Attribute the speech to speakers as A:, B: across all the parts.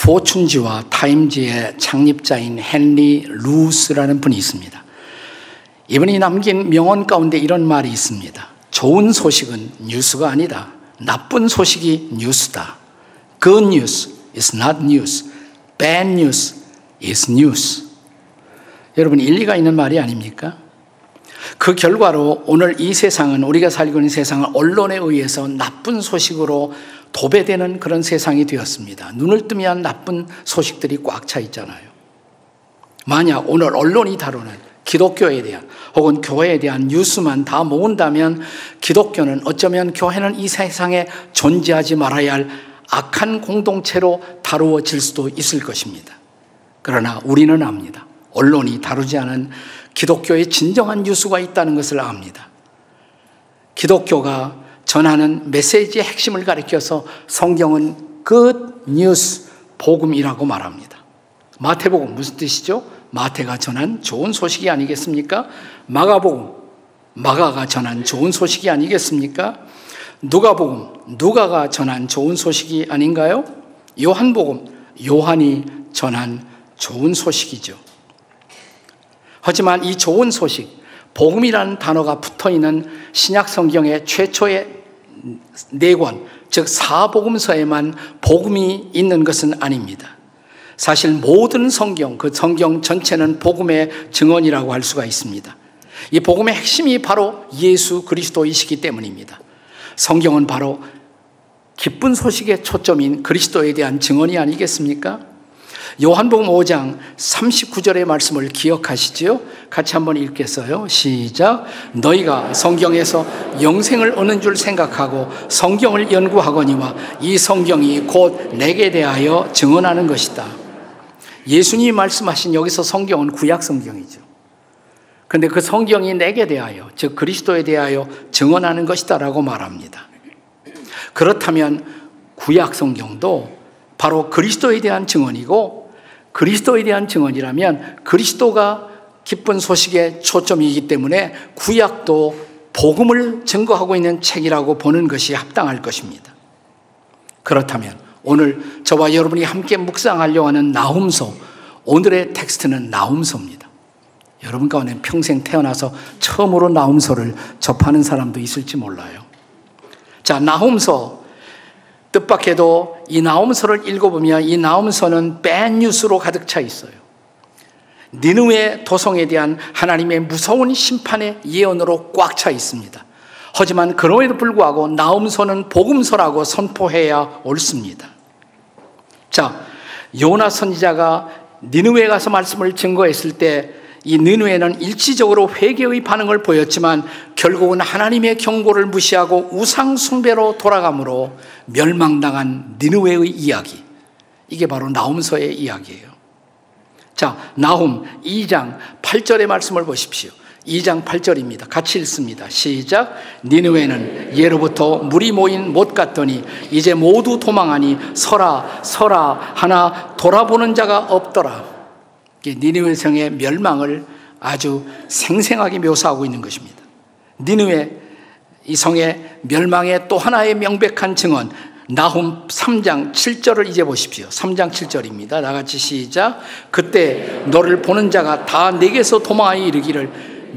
A: 포춘지와 타임지의 창립자인 헨리 루스라는 분이 있습니다. 이분이 남긴 명언 가운데 이런 말이 있습니다. 좋은 소식은 뉴스가 아니다. 나쁜 소식이 뉴스다. Good news is not news. Bad news is news. 여러분, 일리가 있는 말이 아닙니까? 그 결과로 오늘 이 세상은, 우리가 살고 있는 세상은 언론에 의해서 나쁜 소식으로 도배되는 그런 세상이 되었습니다. 눈을 뜨면 나쁜 소식들이 꽉 차 있잖아요. 만약 오늘 언론이 다루는 기독교에 대한 혹은 교회에 대한 뉴스만 다 모은다면 기독교는, 어쩌면 교회는 이 세상에 존재하지 말아야 할 악한 공동체로 다루어질 수도 있을 것입니다. 그러나 우리는 압니다. 언론이 다루지 않은 기독교의 진정한 뉴스가 있다는 것을 압니다. 기독교가 전하는 메시지의 핵심을 가리켜서 성경은 Good News, 복음이라고 말합니다. 마태복음 무슨 뜻이죠? 마태가 전한 좋은 소식이 아니겠습니까? 마가복음, 마가가 전한 좋은 소식이 아니겠습니까? 누가복음, 누가가 전한 좋은 소식이 아닌가요? 요한복음, 요한이 전한 좋은 소식이죠. 하지만 이 좋은 소식, 복음이라는 단어가 붙어있는 신약 성경의 최초의 4권, 즉 사복음서에만 복음이 있는 것은 아닙니다. 사실 모든 성경, 그 성경 전체는 복음의 증언이라고 할 수가 있습니다. 이 복음의 핵심이 바로 예수 그리스도이시기 때문입니다. 성경은 바로 기쁜 소식의 초점인 그리스도에 대한 증언이 아니겠습니까? 요한복음 5장 39절의 말씀을 기억하시지요? 같이 한번 읽겠어요. 시작. 너희가 성경에서 영생을 얻는 줄 생각하고 성경을 연구하거니와 이 성경이 곧 내게 대하여 증언하는 것이다. 예수님이 말씀하신 여기서 성경은 구약 성경이죠. 그런데 그 성경이 내게 대하여, 즉 그리스도에 대하여 증언하는 것이다라고 말합니다. 그렇다면 구약 성경도 바로 그리스도에 대한 증언이고, 그리스도에 대한 증언이라면 그리스도가 기쁜 소식의 초점이기 때문에 구약도 복음을 증거하고 있는 책이라고 보는 것이 합당할 것입니다. 그렇다면 오늘 저와 여러분이 함께 묵상하려고 하는 나훔서, 오늘의 텍스트는 나훔서입니다. 여러분 가운데 평생 태어나서 처음으로 나훔서를 접하는 사람도 있을지 몰라요. 자, 나훔서, 뜻밖에도 이 나훔서를 읽어보면 이 나훔서는 bad news로 가득 차 있어요. 니느웨 도성에 대한 하나님의 무서운 심판의 예언으로 꽉 차 있습니다. 하지만 그럼에도 불구하고 나훔서는 복음서라고 선포해야 옳습니다. 자, 요나 선지자가 니느웨에 가서 말씀을 증거했을 때 이 니느웨는 일시적으로 회개의 반응을 보였지만 결국은 하나님의 경고를 무시하고 우상 숭배로 돌아가므로 멸망당한 니느웨의 이야기, 이게 바로 나훔서의 이야기예요. 자, 나훔 2장 8절의 말씀을 보십시오. 2장 8절입니다. 같이 읽습니다. 시작. 니느웨는 예로부터 물이 모인 못 같더니 이제 모두 도망하니 서라 서라 하나 돌아보는 자가 없더라. 니느웨 성의 멸망을 아주 생생하게 묘사하고 있는 것입니다. 니느웨 이 성의 멸망의 또 하나의 명백한 증언, 나훔 3장 7절을 이제 보십시오. 3장 7절입니다. 나같이 시작. 그때 너를 보는 자가 다 내게서 도망하여 이르기를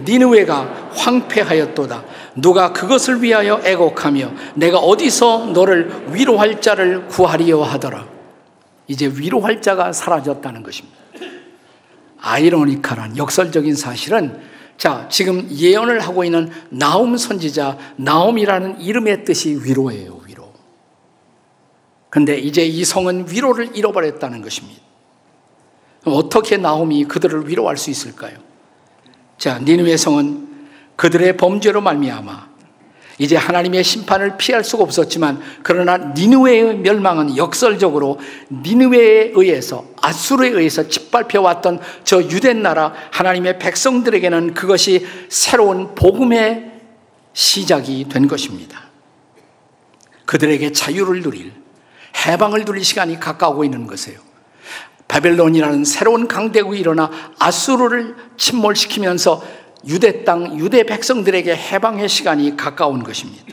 A: 니느웨가 황폐하였도다. 누가 그것을 위하여 애곡하며 내가 어디서 너를 위로할 자를 구하리요 하더라. 이제 위로할 자가 사라졌다는 것입니다. 아이러니컬한 역설적인 사실은, 자, 지금 예언을 하고 있는 나훔 선지자, 나훔이라는 이름의 뜻이 위로예요. 위로. 그런데 이제 이 성은 위로를 잃어버렸다는 것입니다. 그럼 어떻게 나훔이 그들을 위로할 수 있을까요? 자, 니느웨 성은 그들의 범죄로 말미암아 이제 하나님의 심판을 피할 수가 없었지만, 그러나 니느웨의 멸망은 역설적으로 니느웨에 의해서, 아수르에 의해서 짓밟혀왔던 저 유대 나라 하나님의 백성들에게는 그것이 새로운 복음의 시작이 된 것입니다. 그들에게 자유를 누릴, 해방을 누릴 시간이 가까우고 있는 것이에요. 바벨론이라는 새로운 강대국이 일어나 아수르를 침몰시키면서 유대 땅, 유대 백성들에게 해방의 시간이 가까운 것입니다.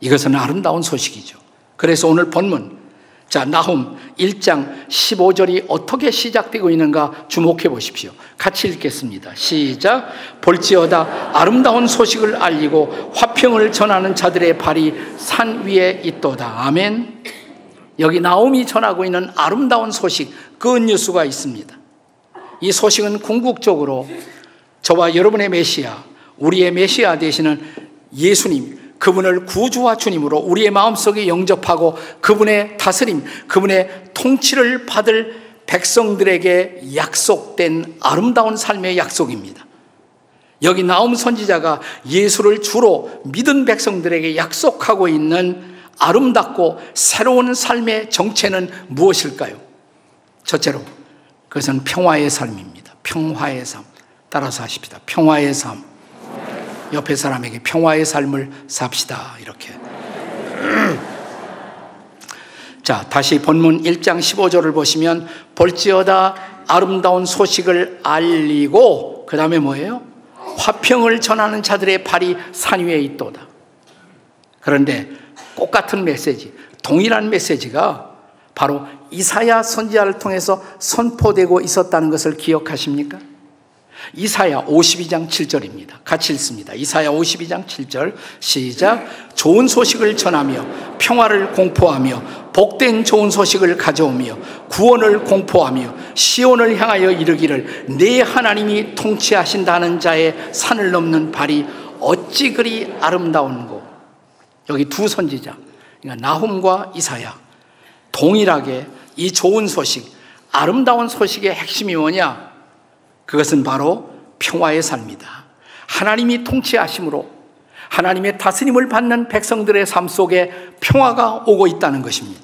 A: 이것은 아름다운 소식이죠. 그래서 오늘 본문, 자, 나훔 1장 15절이 어떻게 시작되고 있는가 주목해 보십시오. 같이 읽겠습니다. 시작. 볼지어다 아름다운 소식을 알리고 화평을 전하는 자들의 발이 산 위에 있도다. 아멘. 여기 나훔이 전하고 있는 아름다운 소식, 굿뉴스가 있습니다. 이 소식은 궁극적으로 저와 여러분의 메시아, 우리의 메시아 되시는 예수님, 그분을 구주와 주님으로 우리의 마음속에 영접하고 그분의 다스림, 그분의 통치를 받을 백성들에게 약속된 아름다운 삶의 약속입니다. 여기 나훔 선지자가 예수를 주로 믿은 백성들에게 약속하고 있는 아름답고 새로운 삶의 정체는 무엇일까요? 첫째로 그것은 평화의 삶입니다. 평화의 삶. 따라서 하십시다. 평화의 삶. 옆에 사람에게 평화의 삶을 삽시다. 이렇게. 자, 다시 본문 1장 15절을 보시면 볼지어다 아름다운 소식을 알리고 그 다음에 뭐예요? 화평을 전하는 자들의 발이 산 위에 있도다. 그런데 똑같은 메시지, 동일한 메시지가 바로 이사야 선지자를 통해서 선포되고 있었다는 것을 기억하십니까? 이사야 52장 7절입니다. 같이 읽습니다. 이사야 52장 7절 시작. 좋은 소식을 전하며 평화를 공포하며 복된 좋은 소식을 가져오며 구원을 공포하며 시온을 향하여 이르기를 내 하나님이 통치하신다는 자의 산을 넘는 발이 어찌 그리 아름다운고. 여기 두 선지자, 그러니까 나훔과 이사야, 동일하게 이 좋은 소식, 아름다운 소식의 핵심이 뭐냐? 그것은 바로 평화의 삶이다. 하나님이 통치하심으로 하나님의 다스림을 받는 백성들의 삶 속에 평화가 오고 있다는 것입니다.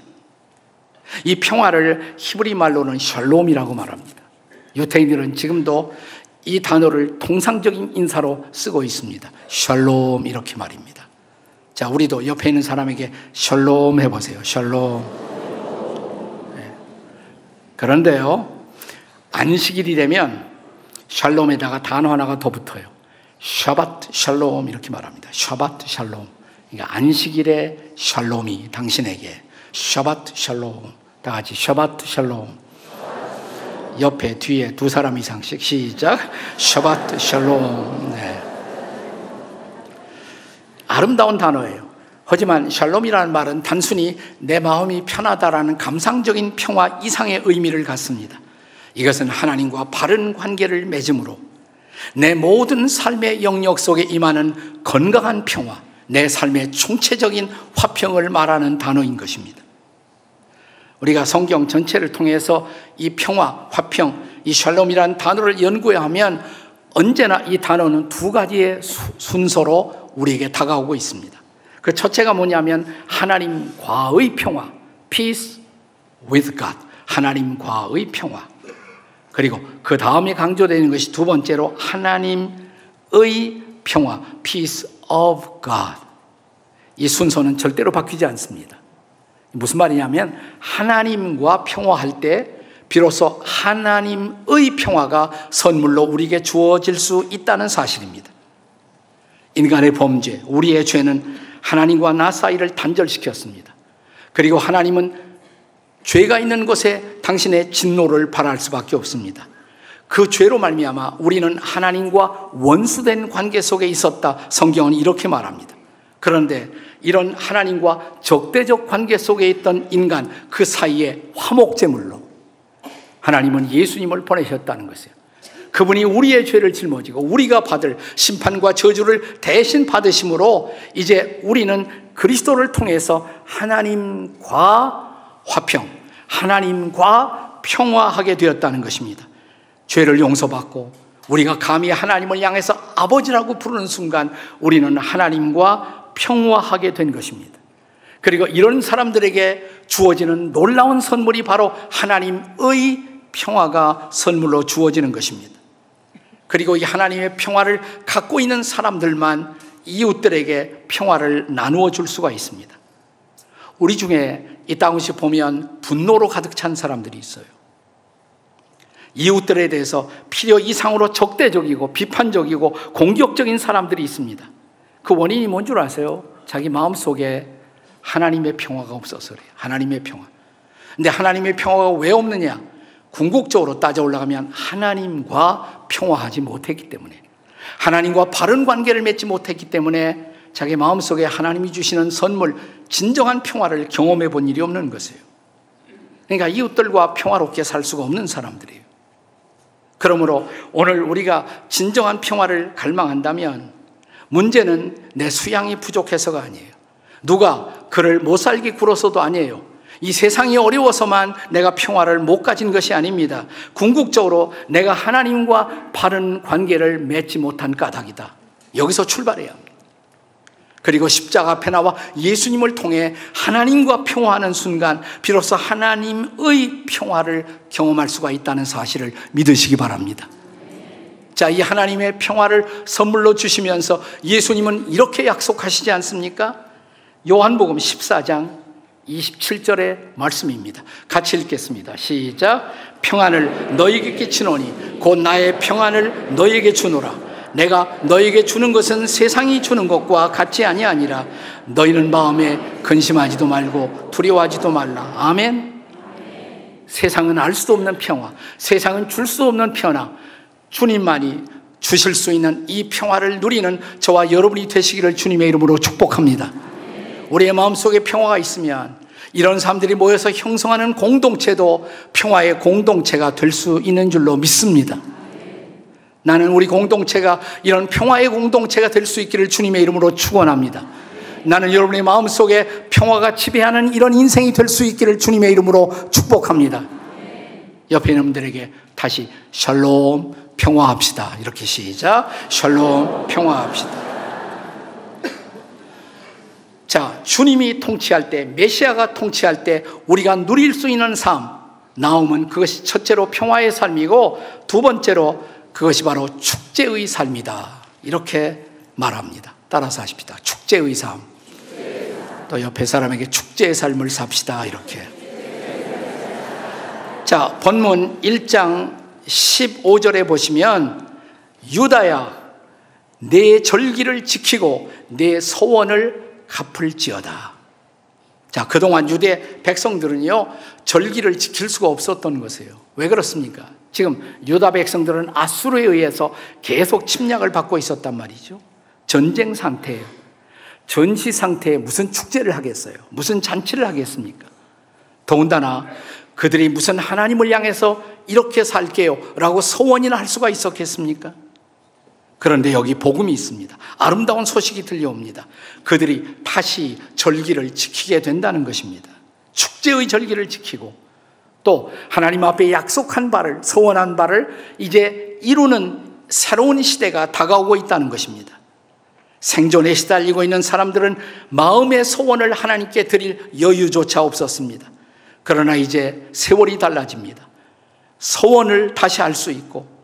A: 이 평화를 히브리 말로는 샬롬이라고 말합니다. 유대인들은 지금도 이 단어를 통상적인 인사로 쓰고 있습니다. 샬롬 이렇게 말입니다. 자, 우리도 옆에 있는 사람에게 샬롬 해보세요. 샬롬. 네. 그런데요, 안식일이 되면 샬롬에다가 단어 하나가 더 붙어요. 샤밧 샬롬 이렇게 말합니다. 샤밧 샬롬. 그러니까 안식일의 샬롬이 당신에게 샤밧 샬롬. 다 같이 샤밧 샬롬. 옆에 뒤에 두 사람 이상씩 시작. 샤밧 샬롬. 네. 아름다운 단어예요. 하지만 샬롬이라는 말은 단순히 내 마음이 편하다라는 감상적인 평화 이상의 의미를 갖습니다. 이것은 하나님과 바른 관계를 맺음으로 내 모든 삶의 영역 속에 임하는 건강한 평화, 내 삶의 총체적인 화평을 말하는 단어인 것입니다. 우리가 성경 전체를 통해서 이 평화, 화평, 이 샬롬이라는 단어를 연구해야 하면 언제나 이 단어는 두 가지의 순서로 우리에게 다가오고 있습니다. 그 첫째가 뭐냐면 하나님과의 평화, peace with God, 하나님과의 평화. 그리고 그 다음에 강조되는 것이 두 번째로 하나님의 평화, peace of God. 이 순서는 절대로 바뀌지 않습니다. 무슨 말이냐면 하나님과 평화할 때 비로소 하나님의 평화가 선물로 우리에게 주어질 수 있다는 사실입니다. 인간의 범죄, 우리의 죄는 하나님과 나 사이를 단절시켰습니다. 그리고 하나님은 죄가 있는 곳에 당신의 진노를 발할 수밖에 없습니다. 그 죄로 말미암아 우리는 하나님과 원수된 관계 속에 있었다. 성경은 이렇게 말합니다. 그런데 이런 하나님과 적대적 관계 속에 있던 인간 그 사이에 화목제물로 하나님은 예수님을 보내셨다는 것이에요. 그분이 우리의 죄를 짊어지고 우리가 받을 심판과 저주를 대신 받으심으로 이제 우리는 그리스도를 통해서 하나님과 화평, 하나님과 평화하게 되었다는 것입니다. 죄를 용서받고 우리가 감히 하나님을 향해서 아버지라고 부르는 순간 우리는 하나님과 평화하게 된 것입니다. 그리고 이런 사람들에게 주어지는 놀라운 선물이 바로 하나님의 평화가 선물로 주어지는 것입니다. 그리고 이 하나님의 평화를 갖고 있는 사람들만 이웃들에게 평화를 나누어 줄 수가 있습니다. 우리 중에 이따금씩 보면 분노로 가득 찬 사람들이 있어요. 이웃들에 대해서 필요 이상으로 적대적이고 비판적이고 공격적인 사람들이 있습니다. 그 원인이 뭔 줄 아세요? 자기 마음속에 하나님의 평화가 없어서 그래요. 하나님의 평화. 근데 하나님의 평화가 왜 없느냐? 궁극적으로 따져 올라가면 하나님과 평화하지 못했기 때문에, 하나님과 바른 관계를 맺지 못했기 때문에 자기 마음속에 하나님이 주시는 선물, 진정한 평화를 경험해 본 일이 없는 것이에요. 그러니까 이웃들과 평화롭게 살 수가 없는 사람들이에요. 그러므로 오늘 우리가 진정한 평화를 갈망한다면 문제는 내 수양이 부족해서가 아니에요. 누가 그를 못 살게 굴어서도 아니에요. 이 세상이 어려워서만 내가 평화를 못 가진 것이 아닙니다. 궁극적으로 내가 하나님과 바른 관계를 맺지 못한 까닭이다. 여기서 출발해야 합니다. 그리고 십자가 앞에 나와 예수님을 통해 하나님과 평화하는 순간 비로소 하나님의 평화를 경험할 수가 있다는 사실을 믿으시기 바랍니다. 자, 이 하나님의 평화를 선물로 주시면서 예수님은 이렇게 약속하시지 않습니까? 요한복음 14장 27절의 말씀입니다. 같이 읽겠습니다. 시작. 평안을 너희에게 끼치노니 곧 나의 평안을 너희에게 주노라. 내가 너희에게 주는 것은 세상이 주는 것과 같이 아니하니라. 너희는 마음에 근심하지도 말고 두려워하지도 말라. 아멘. 세상은 알 수도 없는 평화, 세상은 줄 수 없는 평화, 주님만이 주실 수 있는 이 평화를 누리는 저와 여러분이 되시기를 주님의 이름으로 축복합니다. 우리의 마음속에 평화가 있으면 이런 사람들이 모여서 형성하는 공동체도 평화의 공동체가 될 수 있는 줄로 믿습니다. 나는 우리 공동체가 이런 평화의 공동체가 될 수 있기를 주님의 이름으로 축원합니다. 나는 여러분의 마음속에 평화가 지배하는 이런 인생이 될 수 있기를 주님의 이름으로 축복합니다. 옆에 있는 분들에게 다시 샬롬 평화합시다. 이렇게 시작. 샬롬 평화합시다. 자, 주님이 통치할 때, 메시아가 통치할 때 우리가 누릴 수 있는 삶, 나오면 그것이 첫째로 평화의 삶이고 두 번째로 그것이 바로 축제의 삶이다. 이렇게 말합니다. 따라서 하십시다. 축제의 삶. 또 옆에 사람에게 축제의 삶을 삽시다. 이렇게. 자, 본문 1장 15절에 보시면 유다야 내 절기를 지키고 내 소원을 갚을지어다. 자, 그동안 유대 백성들은요 절기를 지킬 수가 없었던 것이에요. 왜 그렇습니까? 지금 유다 백성들은 아수르에 의해서 계속 침략을 받고 있었단 말이죠. 전쟁 상태예요. 전시 상태에 무슨 축제를 하겠어요? 무슨 잔치를 하겠습니까? 더군다나 그들이 무슨 하나님을 향해서 이렇게 살게요 라고 소원이나 할 수가 있었겠습니까? 그런데 여기 복음이 있습니다. 아름다운 소식이 들려옵니다. 그들이 다시 절기를 지키게 된다는 것입니다. 축제의 절기를 지키고 또 하나님 앞에 약속한 바를, 소원한 바를 이제 이루는 새로운 시대가 다가오고 있다는 것입니다. 생존에 시달리고 있는 사람들은 마음의 소원을 하나님께 드릴 여유조차 없었습니다. 그러나 이제 세월이 달라집니다. 소원을 다시 할 수 있고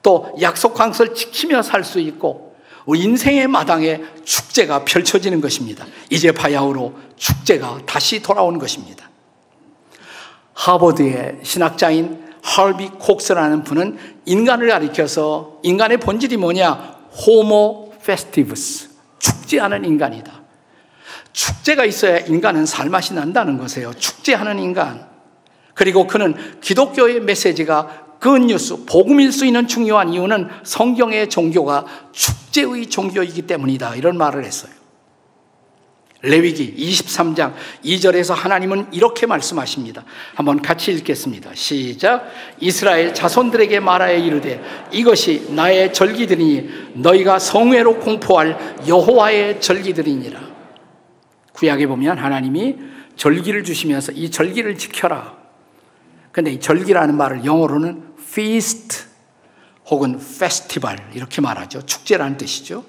A: 또 약속한 것을 지키며 살 수 있고 인생의 마당에 축제가 펼쳐지는 것입니다. 이제 바야흐로 축제가 다시 돌아온 것입니다. 하버드의 신학자인 할비 콕스라는 분은 인간을 가리켜서 인간의 본질이 뭐냐? 호모 페스티브스, 축제하는 인간이다. 축제가 있어야 인간은 살맛이 난다는 것이에요. 축제하는 인간. 그리고 그는 기독교의 메시지가 굿뉴스, 복음일 수 있는 중요한 이유는 성경의 종교가 축제의 종교이기 때문이다. 이런 말을 했어요. 레위기 23장 2절에서 하나님은 이렇게 말씀하십니다. 한번 같이 읽겠습니다. 시작. 이스라엘 자손들에게 말하여 이르되 이것이 나의 절기들이니 너희가 성회로 공포할 여호와의 절기들이니라. 구약에 보면 하나님이 절기를 주시면서 이 절기를 지켜라. 근데 이 절기라는 말을 영어로는 feast 혹은 festival 이렇게 말하죠. 축제라는 뜻이죠.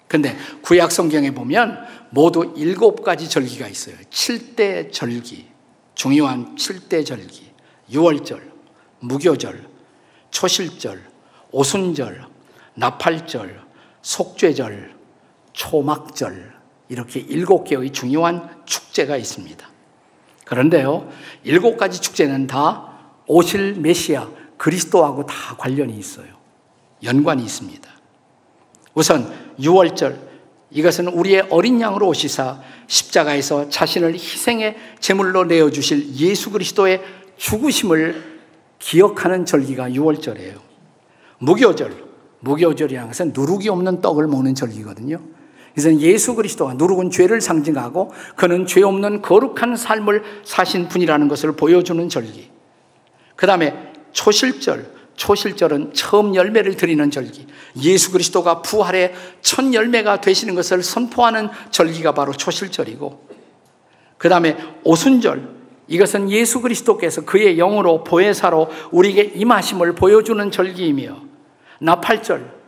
A: 근데 구약 성경에 보면 모두 7가지 절기가 있어요. 7대 절기, 중요한 7대 절기, 유월절, 무교절, 초실절, 오순절, 나팔절, 속죄절, 초막절 이렇게 7개의 중요한 축제가 있습니다. 그런데요, 7가지 축제는 다 오실 메시아 그리스도하고 다 관련이 있어요. 연관이 있습니다. 우선 유월절, 이것은 우리의 어린 양으로 오시사 십자가에서 자신을 희생의 제물로 내어주실 예수 그리스도의 죽으심을 기억하는 절기가 유월절이에요. 무교절이라는 것은 누룩이 없는 떡을 먹는 절기거든요. 그래서 예수 그리스도가, 누룩은 죄를 상징하고 그는 죄 없는 거룩한 삶을 사신 분이라는 것을 보여주는 절기. 그 다음에 초실절은 처음 열매를 드리는 절기. 예수 그리스도가 부활의 첫 열매가 되시는 것을 선포하는 절기가 바로 초실절이고, 그 다음에 오순절, 이것은 예수 그리스도께서 그의 영으로 보혜사로 우리에게 임하심을 보여주는 절기이며, 나팔절,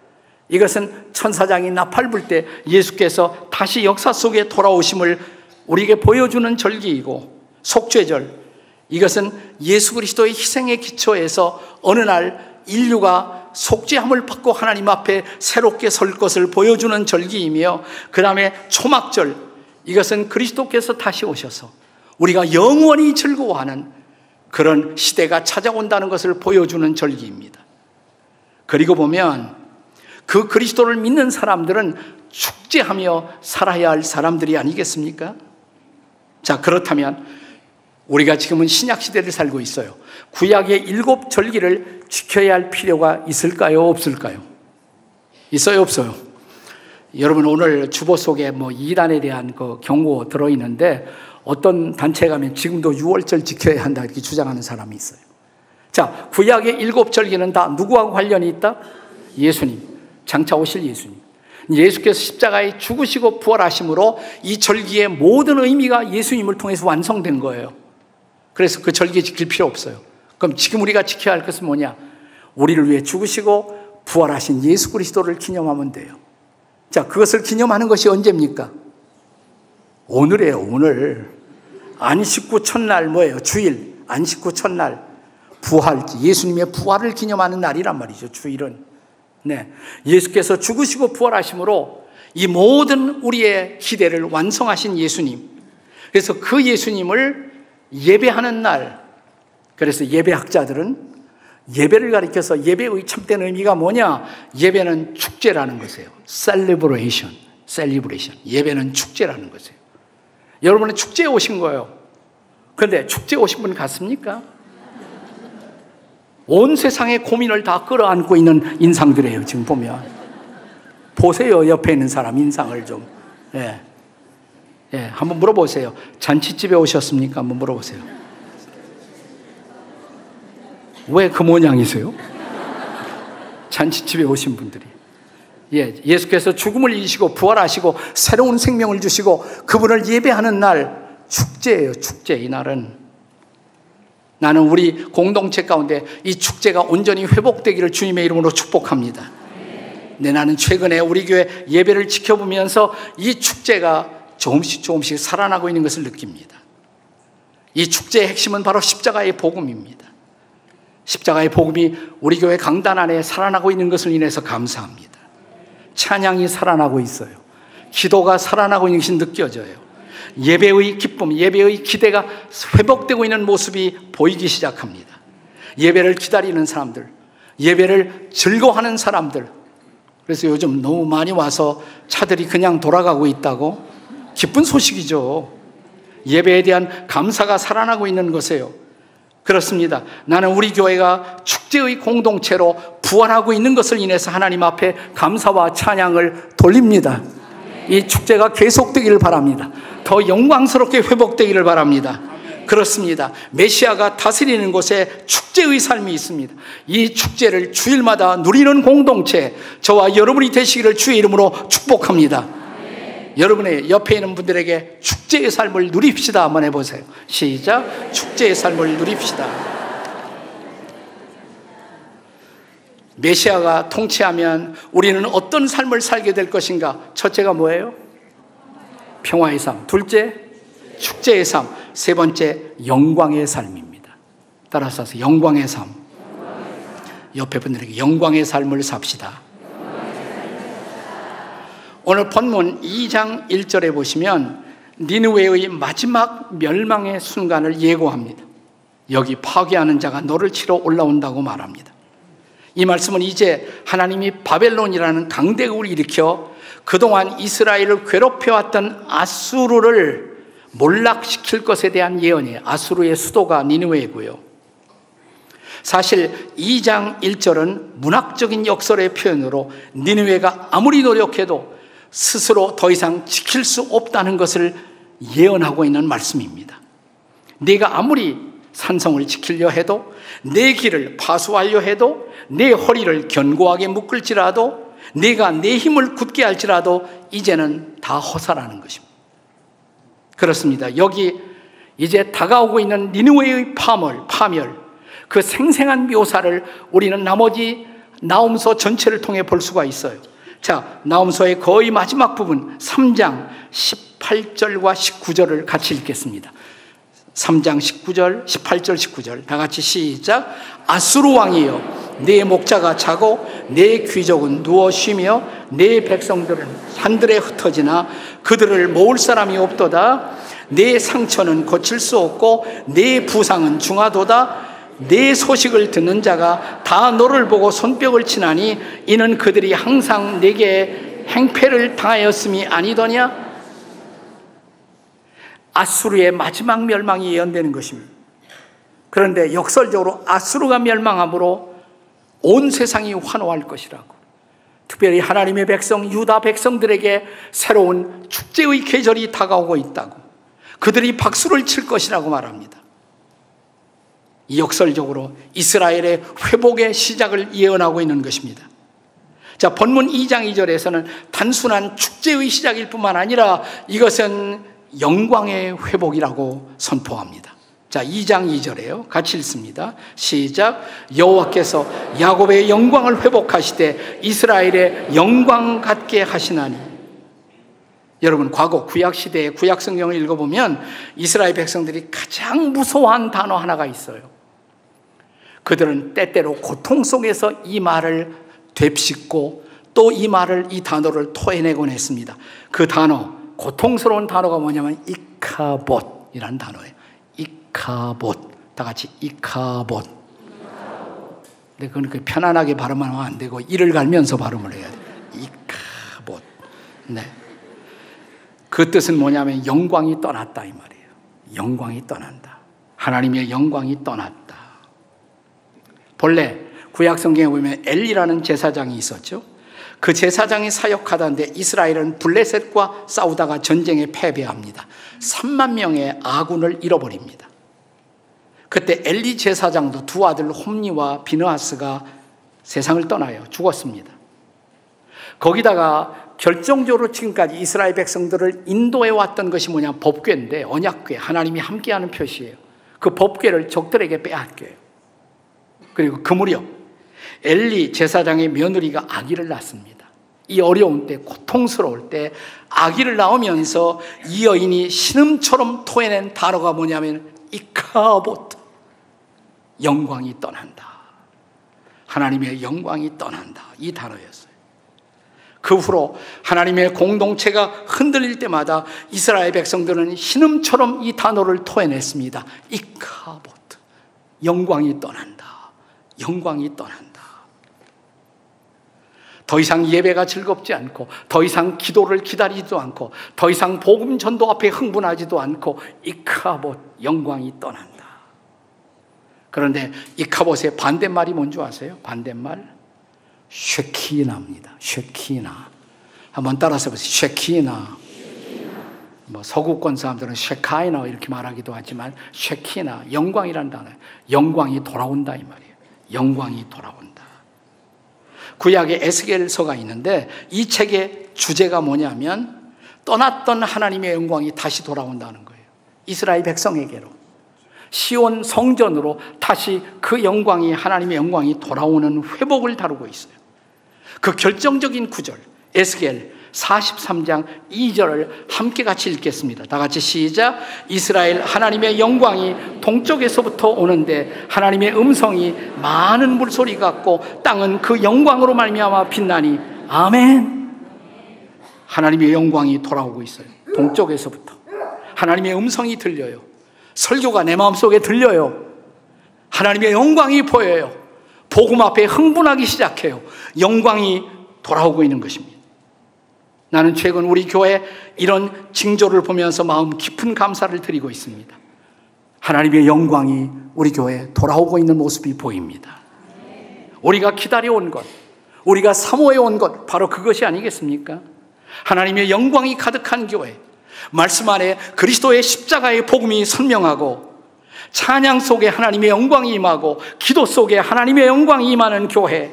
A: 이것은 천사장이 나팔 불 때 예수께서 다시 역사 속에 돌아오심을 우리에게 보여주는 절기이고, 속죄절, 이것은 예수 그리스도의 희생의 기초에서 어느 날 인류가 속죄함을 받고 하나님 앞에 새롭게 설 것을 보여주는 절기이며, 그 다음에 초막절, 이것은 그리스도께서 다시 오셔서 우리가 영원히 즐거워하는 그런 시대가 찾아온다는 것을 보여주는 절기입니다. 그리고 보면 그 그리스도를 믿는 사람들은 축제하며 살아야 할 사람들이 아니겠습니까? 자, 그렇다면 우리가 지금은 신약시대를 살고 있어요. 구약의 7 절기를 지켜야 할 필요가 있을까요? 없을까요? 있어요? 없어요? 여러분, 오늘 주보 속에 이단에 대한 그 경고 들어있는데, 어떤 단체에 가면 지금도 6월절 지켜야 한다 이렇게 주장하는 사람이 있어요. 자, 구약의 7 절기는 다 누구하고 관련이 있다? 예수님, 장차 오실 예수님. 예수께서 십자가에 죽으시고 부활하심으로 이 절기의 모든 의미가 예수님을 통해서 완성된 거예요. 그래서 그 절기 지킬 필요 없어요. 그럼 지금 우리가 지켜야 할 것은 뭐냐? 우리를 위해 죽으시고 부활하신 예수 그리스도를 기념하면 돼요. 자, 그것을 기념하는 것이 언제입니까? 오늘이에요, 오늘. 안식구 첫날 뭐예요? 주일. 안식구 첫날. 부활, 예수님의 부활을 기념하는 날이란 말이죠, 주일은. 네. 예수께서 죽으시고 부활하심으로 이 모든 우리의 기대를 완성하신 예수님. 그래서 그 예수님을 예배하는 날. 그래서 예배학자들은 예배를 가리켜서 예배의 참된 의미가 뭐냐? 예배는 축제라는 것이에요. celebration. 예배는 축제라는 것이에요. 여러분은 축제에 오신 거예요. 그런데 축제에 오신 분 같습니까? 온 세상의 고민을 다 끌어안고 있는 인상들이에요. 지금 보면 보세요, 옆에 있는 사람 인상을 좀. 한번 물어보세요. 잔치집에 오셨습니까? 한번 물어보세요. 왜 그 모양이세요? 잔치집에 오신 분들이. 예수께서 죽음을 이기시고 부활하시고 새로운 생명을 주시고 그분을 예배하는 날, 축제예요. 축제. 이 날은 나는 우리 공동체 가운데 이 축제가 온전히 회복되기를 주님의 이름으로 축복합니다. 네, 나는 최근에 우리 교회 예배를 지켜보면서 이 축제가 조금씩 살아나고 있는 것을 느낍니다. 이 축제의 핵심은 바로 십자가의 복음입니다. 십자가의 복음이 우리 교회 강단 안에 살아나고 있는 것을 인해서 감사합니다. 찬양이 살아나고 있어요. 기도가 살아나고 있는 것이 느껴져요. 예배의 기쁨, 예배의 기대가 회복되고 있는 모습이 보이기 시작합니다. 예배를 기다리는 사람들, 예배를 즐거워하는 사람들. 그래서 요즘 너무 많이 와서 차들이 그냥 돌아가고 있다고? 기쁜 소식이죠. 예배에 대한 감사가 살아나고 있는 것이에요. 그렇습니다. 나는 우리 교회가 축제의 공동체로 부활하고 있는 것을 인해서 하나님 앞에 감사와 찬양을 돌립니다. 이 축제가 계속되기를 바랍니다. 더 영광스럽게 회복되기를 바랍니다. 그렇습니다. 메시아가 다스리는 곳에 축제의 삶이 있습니다. 이 축제를 주일마다 누리는 공동체, 저와 여러분이 되시기를 주의 이름으로 축복합니다. 여러분의 옆에 있는 분들에게 축제의 삶을 누립시다 한번 해보세요. 시작. 축제의 삶을 누립시다. 메시아가 통치하면 우리는 어떤 삶을 살게 될 것인가? 첫째가 뭐예요? 평화의 삶. 둘째, 축제의 삶. 세 번째, 영광의 삶입니다. 따라서 하세요. 영광의 삶. 옆에 분들에게 영광의 삶을 삽시다. 오늘 본문 2장 1절에 보시면 니느웨의 마지막 멸망의 순간을 예고합니다. 여기 파괴하는 자가 너를 치러 올라온다고 말합니다. 이 말씀은 이제 하나님이 바벨론이라는 강대국을 일으켜 그동안 이스라엘을 괴롭혀왔던 아수르를 몰락시킬 것에 대한 예언이에요. 아수르의 수도가 니느웨이고요. 사실 2장 1절은 문학적인 역설의 표현으로 니느웨가 아무리 노력해도 스스로 더 이상 지킬 수 없다는 것을 예언하고 있는 말씀입니다. 네가 아무리 산성을 지키려 해도, 내 길을 파수하려 해도, 내 허리를 견고하게 묶을지라도, 네가 내 힘을 굳게 할지라도 이제는 다 허사라는 것입니다. 그렇습니다. 여기 이제 다가오고 있는 니느웨의 파멸, 그 생생한 묘사를 우리는 나머지 나홈서 전체를 통해 볼 수가 있어요. 자, 나홈서의 거의 마지막 부분 3장 18절과 19절을 같이 읽겠습니다. 3장 19절, 18절, 19절 다 같이 시작. 아수르 왕이여, 내 목자가 자고 내 귀족은 누워 쉬며 내 백성들은 산들에 흩어지나 그들을 모을 사람이 없도다. 내 상처는 고칠 수 없고 내 부상은 중하도다. 내 소식을 듣는 자가 다 너를 보고 손뼉을 치나니 이는 그들이 항상 내게 행패를 당하였음이 아니더냐. 아수르의 마지막 멸망이 예언되는 것입니다. 그런데 역설적으로 아수르가 멸망함으로 온 세상이 환호할 것이라고, 특별히 하나님의 백성 유다 백성들에게 새로운 축제의 계절이 다가오고 있다고, 그들이 박수를 칠 것이라고 말합니다. 이 역설적으로 이스라엘의 회복의 시작을 예언하고 있는 것입니다. 자, 본문 2장 2절에서는 단순한 축제의 시작일 뿐만 아니라 이것은 영광의 회복이라고 선포합니다. 자, 2장 2절에요. 같이 읽습니다. 시작. 여호와께서 야곱의 영광을 회복하시되 이스라엘의 영광 같게 하시나니. 여러분, 과거 구약시대의 구약성경을 읽어보면 이스라엘 백성들이 가장 무서워한 단어 하나가 있어요. 그들은 때때로 고통 속에서 이 말을 되씹고 또 이 말을, 이 단어를 토해내곤 했습니다. 그 단어, 고통스러운 단어가 뭐냐면 이카봇이라는 단어예요. 이카봇. 다 같이 이카봇. 근데 그건 그 편안하게 발음하면 안 되고 이를 갈면서 발음을 해야 돼요. 이카봇. 네. 그 뜻은 뭐냐면 영광이 떠났다 이 말이에요. 영광이 떠난다. 하나님의 영광이 떠났다. 본래 구약 성경에 보면 엘리라는 제사장이 있었죠. 그 제사장이 사역하다는데 이스라엘은 블레셋과 싸우다가 전쟁에 패배합니다. 3만 명의 아군을 잃어버립니다. 그때 엘리 제사장도 두 아들 홈니와 비느하스가 세상을 떠나요. 죽었습니다. 거기다가 결정적으로 지금까지 이스라엘 백성들을 인도해 왔던 것이 뭐냐, 법궤인데, 언약궤, 하나님이 함께하는 표시예요. 그 법궤를 적들에게 빼앗겨요. 그리고 그 무렵 엘리 제사장의 며느리가 아기를 낳습니다. 이 어려운 때, 고통스러울 때 아기를 낳으면서 이 여인이 신음처럼 토해낸 단어가 뭐냐면 이카봇. 영광이 떠난다. 하나님의 영광이 떠난다. 이 단어였어요. 그 후로 하나님의 공동체가 흔들릴 때마다 이스라엘 백성들은 신음처럼 이 단어를 토해냈습니다. 이카봇. 영광이 떠난다. 영광이 떠난다. 더 이상 예배가 즐겁지 않고, 더 이상 기도를 기다리지도 않고, 더 이상 복음 전도 앞에 흥분하지도 않고, 이카봇, 영광이 떠난다. 그런데 이카봇의 반대말이 뭔지 아세요? 반대말? 쉐키나입니다. 쉐키나. 한번 따라서 보세요. 쉐키나. 뭐 서구권 사람들은 쉐카이나 이렇게 말하기도 하지만 쉐키나, 영광이라는 단어예요. 영광이 돌아온다 이 말이에요. 영광이 돌아온다. 구약에 에스겔서가 있는데 이 책의 주제가 뭐냐면 떠났던 하나님의 영광이 다시 돌아온다는 거예요. 이스라엘 백성에게로, 시온 성전으로 다시 그 영광이, 하나님의 영광이 돌아오는 회복을 다루고 있어요. 그 결정적인 구절, 에스겔 43장 2절을 함께 같이 읽겠습니다. 다 같이 시작. 이스라엘 하나님의 영광이 동쪽에서부터 오는데 하나님의 음성이 많은 물소리 같고 땅은 그 영광으로 말미암아 빛나니. 아멘. 하나님의 영광이 돌아오고 있어요. 동쪽에서부터 하나님의 음성이 들려요. 설교가 내 마음속에 들려요. 하나님의 영광이 보여요. 복음 앞에 흥분하기 시작해요. 영광이 돌아오고 있는 것입니다. 나는 최근 우리 교회 이런 징조를 보면서 마음 깊은 감사를 드리고 있습니다. 하나님의 영광이 우리 교회에 돌아오고 있는 모습이 보입니다. 우리가 기다려온 것, 우리가 사모해온 것, 바로 그것이 아니겠습니까? 하나님의 영광이 가득한 교회, 말씀 안에 그리스도의 십자가의 복음이 선명하고 찬양 속에 하나님의 영광이 임하고 기도 속에 하나님의 영광이 임하는 교회,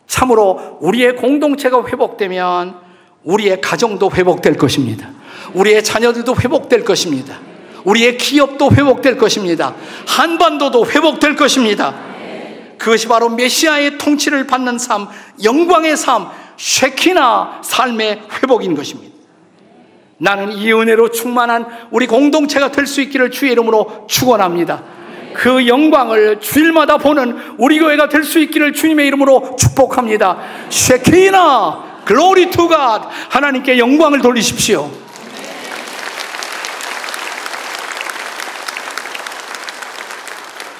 A: 참으로 우리의 공동체가 회복되면 우리의 가정도 회복될 것입니다. 우리의 자녀들도 회복될 것입니다. 우리의 기업도 회복될 것입니다. 한반도도 회복될 것입니다. 그것이 바로 메시아의 통치를 받는 삶, 영광의 삶, 쉐키나 삶의 회복인 것입니다. 나는 이 은혜로 충만한 우리 공동체가 될 수 있기를 주의 이름으로 축원합니다. 그 영광을 주일마다 보는 우리 교회가 될 수 있기를 주님의 이름으로 축복합니다. 쉐키나 글로리 투 갓, 하나님께 영광을 돌리십시오.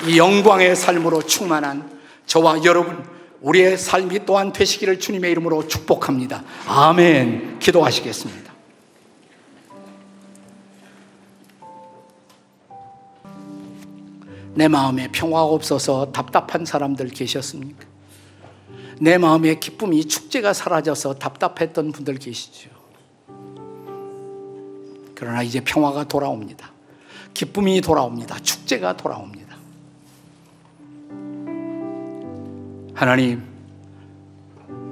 A: 이 영광의 삶으로 충만한 저와 여러분, 우리의 삶이 또한 되시기를 주님의 이름으로 축복합니다. 아멘. 기도하시겠습니다. 내 마음에 평화가 없어서 답답한 사람들 계셨습니까? 내 마음에 기쁨이, 축제가 사라져서 답답했던 분들 계시죠. 그러나 이제 평화가 돌아옵니다. 기쁨이 돌아옵니다. 축제가 돌아옵니다. 하나님,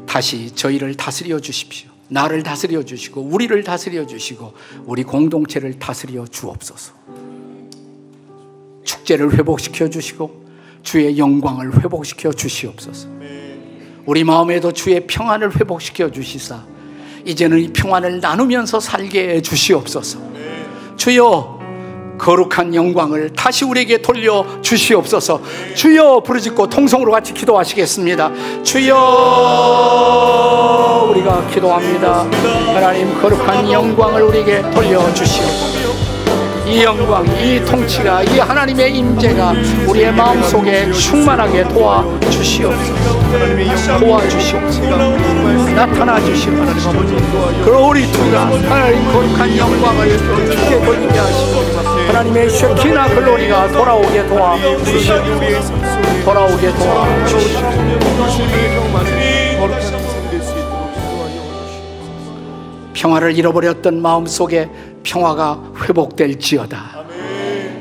A: 다시 저희를 다스려 주십시오. 나를 다스려 주시고 우리를 다스려 주시고 우리 공동체를 다스려 주옵소서. 축제를 회복시켜 주시고 주의 영광을 회복시켜 주시옵소서. 우리 마음에도 주의 평안을 회복시켜 주시사 이제는 이 평안을 나누면서 살게 해 주시옵소서. 주여, 거룩한 영광을 다시 우리에게 돌려 주시옵소서. 주여, 부르짖고 통성으로 같이 기도하시겠습니다. 주여, 우리가 기도합니다. 하나님, 거룩한 영광을 우리에게 돌려 주시옵소서. 이 영광, 이 통치가, 이 하나님의 임재가 우리의 마음속에 충만하게 도와주시옵소서. 도와주시옵소서. 나타나 주시옵소서. 글로리 투가, 하나님 거룩한 영광을 주께 돌리게 하시옵소서. 하나님의 쉐키나 글로리가 돌아오게 도와주시옵소서. 돌아오게 도와주시옵소서. 평화를 잃어버렸던 마음속에 평화가 회복될지어다.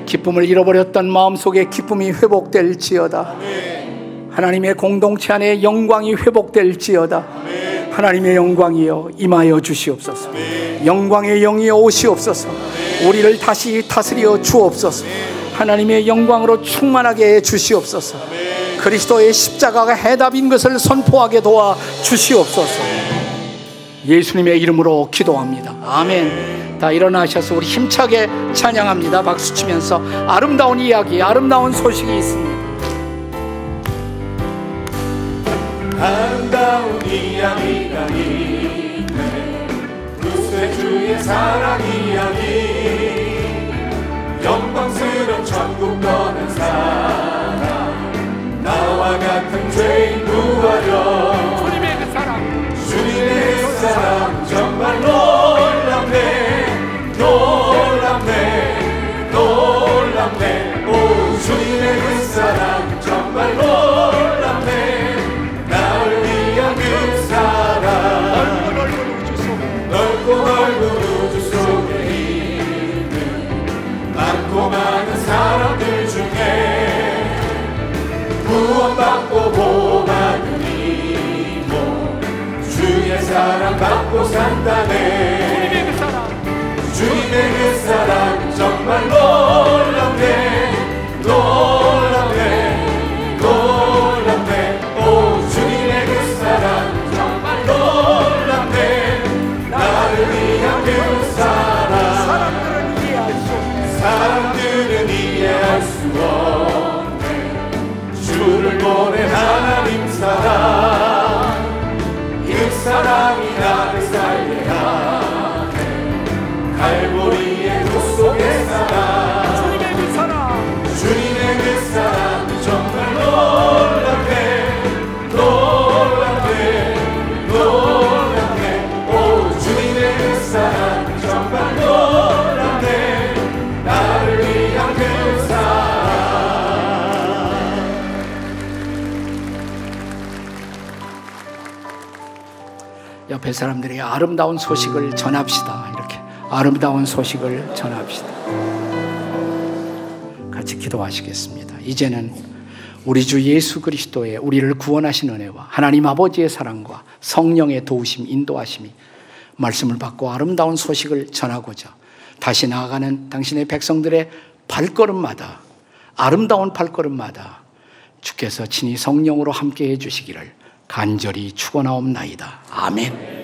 A: 기쁨을 잃어버렸던 마음속에 기쁨이 회복될지어다. 하나님의 공동체 안에 영광이 회복될지어다. 하나님의 영광이여 임하여 주시옵소서. 영광의 영이여 오시옵소서. 우리를 다시 다스려 주옵소서. 하나님의 영광으로 충만하게 해 주시옵소서. 그리스도의 십자가가 해답인 것을 선포하게 도와 주시옵소서. 예수님의 이름으로 기도합니다. 아멘. 다 일어나셔서 우리 힘차게 찬양합니다. 박수치면서 아름다운 이야기, 아름다운 소식이 있습니다.
B: 아름다운 이야기가 있네. 구세주의 사랑 이야기, 영광스러운 천국 떠난 사랑, 나와 같은 죄인 구하려.
A: 주님의 그 사랑,
B: 주님의 그 사랑 정말 놀랍네. 놀랍네. 놀랍네. 오, 주님의 그 사랑 정말 놀랍네. 나를 위한 그 사랑, 넓고 넓은 우주 속에 있는 많고 많은 사람들 중에 구원받고 복받은 이모, 주의 사랑 받고 산다네. 주님의 그 사랑 정말 놀랍네. 놀랍네. 놀랍네. 오, 주님의 그 사랑 정말 놀랍네. 나를 위한 그 사랑, 사람들은 이해할 수 없네. 주를 보낸 하나님 사랑, 그 사랑이 나를 살게 하네. 갈보리의 도 속의 사랑, 주님의 그 사랑 정말 놀랍네.
A: 옆에 사람들에게 아름다운 소식을 전합시다. 이렇게 아름다운 소식을 전합시다. 같이 기도하시겠습니다. 이제는 우리 주 예수 그리스도의 우리를 구원하신 은혜와 하나님 아버지의 사랑과 성령의 도우심, 인도하심이 말씀을 받고 아름다운 소식을 전하고자 다시 나아가는 당신의 백성들의 발걸음마다, 아름다운 발걸음마다 주께서 친히 성령으로 함께해 주시기를 간절히 축원하옵나이다. 아멘.